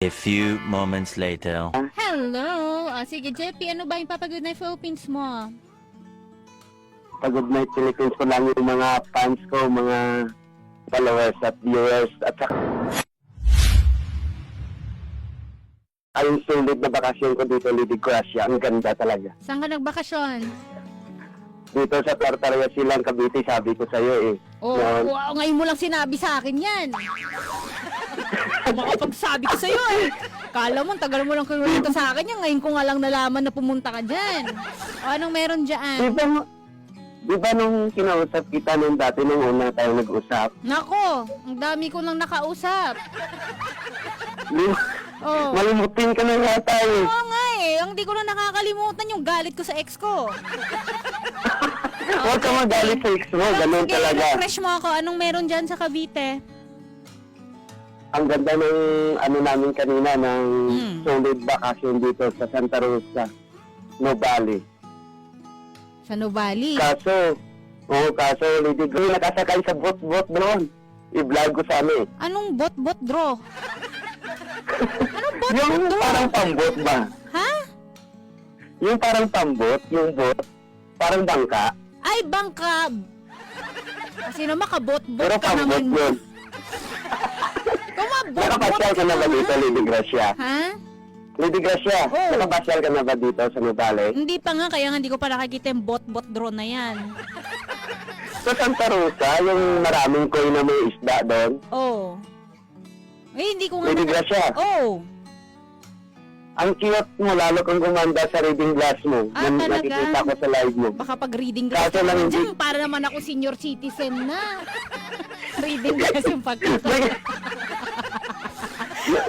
A few moments later. Hello! Sige, JP, ano ba yung Papagod Night Philippines mo? Pagod Night Philippines ko lang yung mga fans ko, mga followers at viewers at saka ang sulit na bakasyon ko dito, Lady Gracia. Ang ganda talaga. Saan ka nagbakasyon? Dito sa Tartaria Silang, Cavite, sabi ko sa'yo eh. Oh, Yan. wow, ngayon mo lang sinabi sa akin yan. Makapagsabi ko sa'yo eh. Kala mo, tagal mo lang kinuwento sa akin yan. Ngayon ko nga lang nalaman na pumunta ka dyan. O, anong meron dyan? Di ba nung kinausap kita nung dati nung una tayo nag-usap? Nako, ang dami ko nang nakausap. Oh. Malimutin ka na yata eh. Oo nga eh, ang di ko na nakakalimutan yung galit ko sa ex ko. Huwag ka magalit sa ex mo, ganun Sige, talaga. refresh mo ako. Anong meron dyan sa Cavite? Ang ganda ng ano namin kanina ng Hmm. solid vacation dito sa Santa Rosa, Nobali. Sa Nuvali. Kaso Lady Gracia, nakasakay sa bot-bot doon. I-vlog ko sana eh. Anong bot-bot draw? Anong bot-bot Yung draw? parang pambot ba? Ha? Yung parang pambot, yung bot, parang bangka. Ay, bangka. Kasi naman kabot-bot Pero ka pambot naman. yun. Kumabot-bot Nakapasyal ka na ba dito, Lady Gracia? Ha? Lady Gracia, Oo. nakapasyal ka na ba dito sa Nobali? Hindi pa nga, kaya nga hindi ko pa nakakita yung bot-bot draw na yan. Sa Santa Rosa, yung maraming koy na may isda doon. Oh. Eh, hindi ko nga Lady Gracia, Oh. ang cute mo, lalo kang gumanda sa reading glass mo. Ah, talaga? Nakikita ko sa live mo. Baka pag reading glass Kaso lang hindi- dyan, para naman ako senior citizen na. Reading glass yung pagkaka.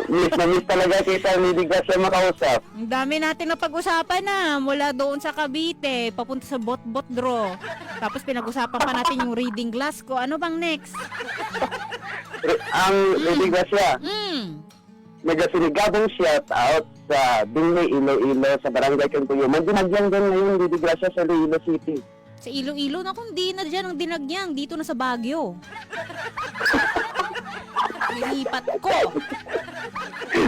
Miss na miss talaga kita, Lady Gracia, makausap. Ang dami natin na pag-usapan na. Mula doon sa Cavite, papunta sa bot-bot draw. Tapos pinag-usapan pa natin yung reading glass ko. Ano bang next? Ang Lady Gracia, nagasinigabong shout out sa Bingley, Iloilo, sa Barangay Cantuyo. May dinagyang doon ngayon, Lady Gracia, sa Iloilo City. Sa Iloilo, naku, hindi na dyan ang dinagyang. Dito na sa Baguio. Nilipat ko.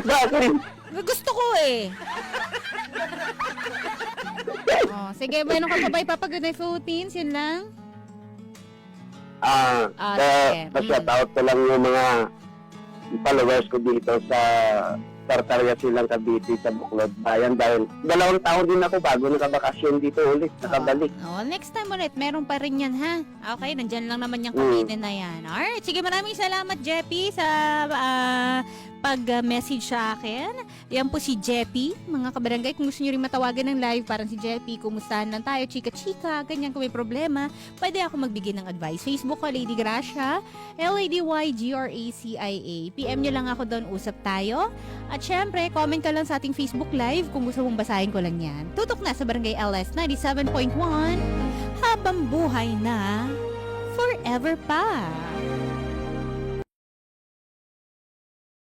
Bakit? Gusto ko eh. Oh, sige, meron ka pa ba ipapagod na Philippines? Yun lang? Sige. Pa-shout out ko lang yung mga followers ko dito sa Tartaria Silang, Cavite, sa Buklod Bayan dahil 2 taon din ako bago nakabakasyon dito ulit, nakabalik. Oh, next time ulit, meron pa rin yan ha. Okay, nandyan lang naman yung Cavite na yan. Alright, sige, maraming salamat Jeppy sa pag-message sa akin. Yan po si Jeppy, mga kabarangay. Kung gusto nyo rin matawagan ng live, parang si Jeppy, kumustahan lang tayo, chika-chika, ganyan kung may problema, pwede ako magbigay ng advice. Facebook ko, Lady Gracia, LadyGracia. PM nyo lang ako doon, usap tayo. At syempre, comment ka lang sa ating Facebook live kung gusto mong basahin ko lang yan. Tutok na sa Barangay LS 97.1, habang buhay na forever pa.